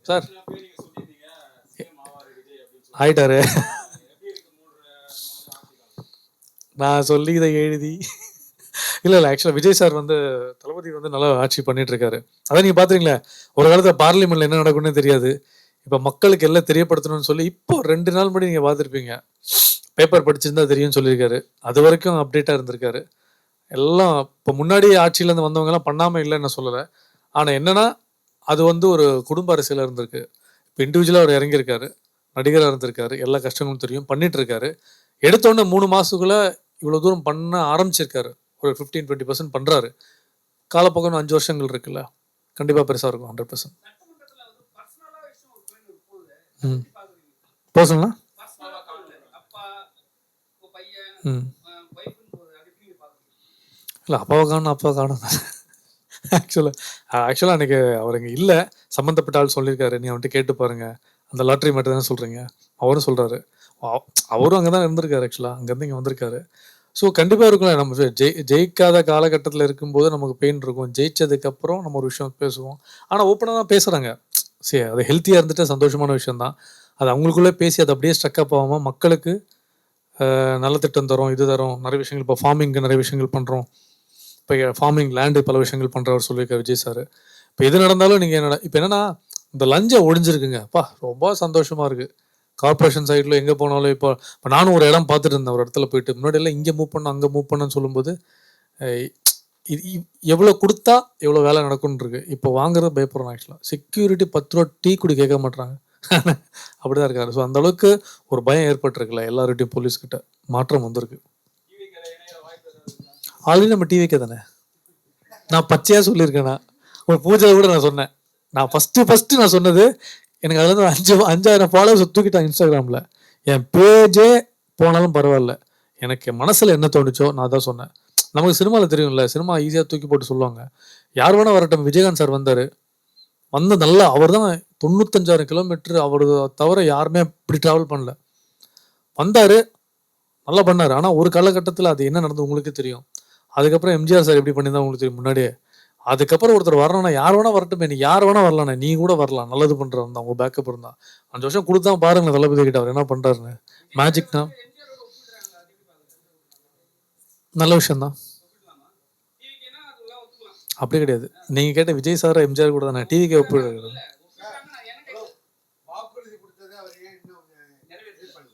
Sir ஆயிட்டாரு. நான் சொல்லி இதை எழுதி இல்லை ஆக்சுவலாக விஜய் சார் வந்து தளபதி வந்து நல்லா ஆட்சி பண்ணிட்டு இருக்காரு. அதான் நீங்கள் பார்த்துருங்களேன், ஒரு காலத்தில் பார்லிமெண்ட்ல என்ன நடக்கும்னே தெரியாது. இப்போ மக்களுக்கு எல்லாம் தெரியப்படுத்தணும்னு சொல்லி இப்போ 2 நாள் முன்னாடி நீங்கள் பார்த்துருப்பீங்க, பேப்பர் படிச்சிருந்தா தெரியும்னு சொல்லியிருக்காரு. அது வரைக்கும் அப்டேட்டாக இருந்திருக்காரு. எல்லாம் இப்போ முன்னாடி ஆட்சியிலேருந்து வந்தவங்கலாம் பண்ணாமல் இல்லைன்னு நான் சொல்லலை. ஆனால் என்னன்னா அது வந்து ஒரு குடும்ப அரசியலாக இருந்திருக்கு. இப்போ இண்டிவிஜுவலாக அவர் இறங்கியிருக்காரு, நடிகராக இருந்திருக்காரு, எல்லா கஷ்டங்களும் தெரியும், பண்ணிட்டு இருக்காரு. எடுத்தோடனே 3 மாதத்துக்குள்ளே இவ்வளோ தூரம் பண்ண ஆரம்பிச்சிருக்காரு. ஒரு 15-20% பண்ணுறாரு. காலப்போக்கம் 5 வருஷங்கள் இருக்குல்ல, கண்டிப்பாக பெருசாக இருக்கும். 100%. பர்சனலா இல்லை அப்பாவை காணும் அப்பா காணும். ஆக்சுவலாக அன்றைக்கி அவர் இங்கே இல்லை, சம்மந்தப்பட்ட ஆள் சொல்லியிருக்காரு, நீ அவன்கிட்ட கேட்டு பாருங்க, அந்த லாட்ரி மட்டும் தானே சொல்கிறீங்க. அவரும் சொல்கிறாரு, அவரும் அங்கே தான் இருந்திருக்காரு, ஆக்சுவலாக அங்கேருந்து இங்கே வந்திருக்காரு. ஸோ கண்டிப்பாக இருக்கும்ல, நம்ம ஜெயிக்காத காலகட்டத்தில் இருக்கும்போது நமக்கு பெயின் இருக்கும், ஜெயிச்சதுக்கப்புறம் நம்ம ஒரு விஷயம் பேசுவோம். ஆனால் ஓப்பனாக தான் பேசுகிறாங்க. சரி, அது ஹெல்த்தியாக இருந்துட்டு சந்தோஷமான விஷயம் தான். அது அவங்களுக்குள்ளே பேசி அது அப்படியே ஸ்ட்ரக்கப் ஆகாமல் மக்களுக்கு நல்ல திட்டம் தரோம், இது தரோம், நிறைய விஷயங்கள். இப்போ ஃபார்மிங்க்கு நிறைய விஷயங்கள் பண்ணுறோம். இப்போ ஃபார்மிங் லேண்டு பல விஷயங்கள் பண்ணுறவர் சொல்லியிருக்காரு விஜய் சார். இப்போ எது நடந்தாலும் நீங்கள் என்னடா இப்போ என்னென்னா இந்த லஞ்சம் ஒழிஞ்சிருக்குங்க. அப்பா ரொம்ப சந்தோஷமாக இருக்குது. கார்பரேஷன் சைடில் எங்கே போனாலும் இப்போ நானும் ஒரு இடம் பார்த்துட்டு இருந்தேன், ஒரு இடத்துல போயிட்டு முன்னாடியெல்லாம் இங்கே மூவ் பண்ண அங்கே மூவ் பண்ணன்னு சொல்லும்போது எவ்வளோ கொடுத்தா எவ்வளோ வேலை நடக்கும்னு இருக்கு. இப்போ வாங்குறது பயப்படுறோம். ஆக்சுவலாக செக்யூரிட்டி 10 ரூபா டீ குடி கேட்க மாட்டாங்க. அப்படிதான் இருக்காரு. ஸோ அந்த அளவுக்கு ஒரு பயம் ஏற்பட்டிருக்குல்ல எல்லார்கிட்டையும். போலீஸ்கிட்ட மாற்றம் வந்திருக்கு. ஆல்ரெடி நம்ம டிவிக்கே தானே, நான் பச்சையாக சொல்லியிருக்கேன். நான் ஒரு பூஜையில் கூட நான் சொன்னேன், நான் ஃபஸ்ட்டு நான் சொன்னது, எனக்கு அதில் வந்து 5000 ஃபாலோவர்ஸ் தூக்கிட்டாங்க இன்ஸ்டாகிராமில். என் பேஜே போனாலும் பரவாயில்ல, எனக்கு மனசில் என்ன தோணுச்சோ நான் தான் சொன்னேன். நமக்கு சினிமாவில் தெரியும்ல, சினிமா ஈஸியாக தூக்கி போட்டு சொல்லுவாங்க. யார் வேணால் வரட்டும். விஜயகாந்த் சார் வந்தார், வந்து நல்லா, அவர் தான் 95,000 கிலோமீட்டர் அவர் தவிர யாருமே இப்படி ட்ராவல் பண்ணல. வந்தார், நல்லா பண்ணார். ஆனால் ஒரு காலகட்டத்தில் அது என்ன நடந்தது உங்களுக்கே தெரியும். அதுக்கப்புறம் எம்ஜிஆர் சார் எப்படி பண்ணியிருந்தா உங்களுக்கு தெரியும் முன்னாடியே. அதுக்கப்புறம் ஒருத்தர் வரணும்னா யார் வேணா வரட்டுமே, நீ யார் வேணா வரலாண்ணே, நீ கூட வரலாம், நல்லது பண்ணுறவன் தான், உங்கள் பேக்கப் இருந்தால். 5 வருஷம் கொடுத்தா பாருங்களேன் தளபதி கிட்ட அவர் என்ன பண்ணுறாருன்னு. மேஜிக்னா நல்ல விஷயம்தான். அப்படி கிடையாது, நீங்கள் கேட்ட விஜய் சார் எம்ஜிஆர் கூட தானே டிவிக்கே ஒப்பிடுறது.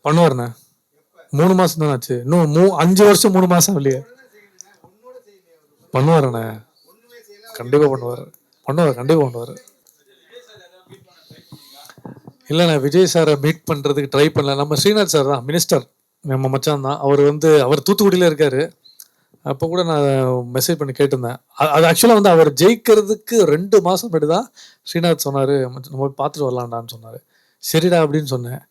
பண்ணுவார்ண்ணே, 3 மாதம் தானே ஆச்சு, இன்னும் 5 வருஷம் 3 மாதம் இல்லையே. பண்ணுவாருண்ணே, கண்டிப்பாக பண்ணுவார், கண்டிப்பாக பண்ணுவார். இல்லைண்ணே, விஜய் சாரை மீட் பண்ணுறதுக்கு ட்ரை பண்ணல. நம்ம ஸ்ரீநாத் சார் தான் மினிஸ்டர், நம்ம மச்சான் தான். அவர் தூத்துக்குடியில் இருக்கார். அப்போ கூட நான் மெசேஜ் பண்ணி கேட்டிருந்தேன். அது ஆக்சுவலாக வந்து அவர் ஜெயிக்கிறதுக்கு 2 மாதம் முன்னாடி தான் ஸ்ரீநாத் சொன்னார், நம்ம பார்த்துட்டு வரலான்டான்னு சொன்னார். சரிடா அப்படின்னு சொன்னேன்.